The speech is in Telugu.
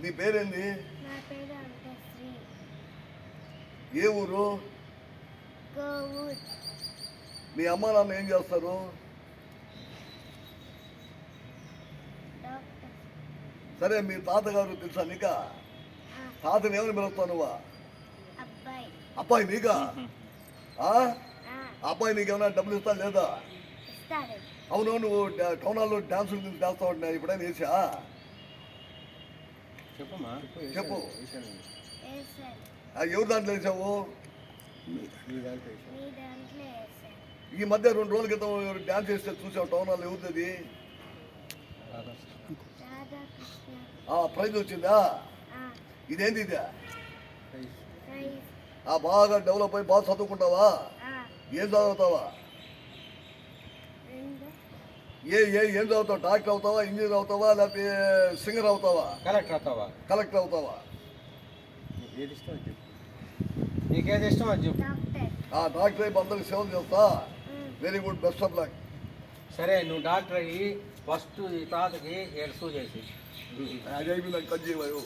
నీ పేరేంది? నా పేరు అంతశ్రీ. ఏ ఊరు? గోవూర్. మీ అమ్మ నాన్న ఏం చేస్తారు? డాక్టర్. సరే, మీ తాతగారు తెలుసా నీకా? తాతని ఏమని పిలుస్తావు నువ్వా? అబ్బాయి. అబ్బాయి నీకా? ఆ? ఆ, అబ్బాయి నీకు ఏమైనా డబ్బులు ఇస్తా లేదా? ఇస్తాడు. అవును, నువ్వు టౌనాల్లో డాన్సులు చేస్తా ఉంటున్నా, ఇప్పుడైనా వేసా? చెప్పమ్మా. చెప్పు. వేసాడు. ఎవరి దాంట్లో వేసావు? మీ దాంట్లో వేసాను. మీ దాంట్లో వేసాడు. ఈ మధ్య 2 రోజుల క్రితం డాన్స్ చేస్తే చూసావు టౌనాల్లో, ఎవరిది? రాధాకృష్ణ. ప్రైజ్ వచ్చిందా? ఆ, ఇదేంటి ఇది? ప్రైజ్. బాగా డెవలప్ అయ్యి బాగా చదువుకుంటావా? ఆ, ఏం చదువుతావా? రెండు. ఏం చదువుతావు? డాక్టర్ అవుతావా, ఇంజనీర్ అవుతావా, లేకపోతే సింగర్ అవుతావా, కలెక్టర్ అవుతావా? కలెక్టర్ అవుతావా? ఏది ఇష్టం అది చెప్పు. నీకేది ఇష్టం అది చెప్పు. డాక్టర్. డాక్టర్ అయిపోయి అందరికి సేవలు చేస్తా. Very good, best of luck. సరే, నువ్వు డాక్టర్ అయ్యి ఫస్ట్ ఈ తాతకి 7 చేసి అది అయిపోయింది, కట్ చేయవు.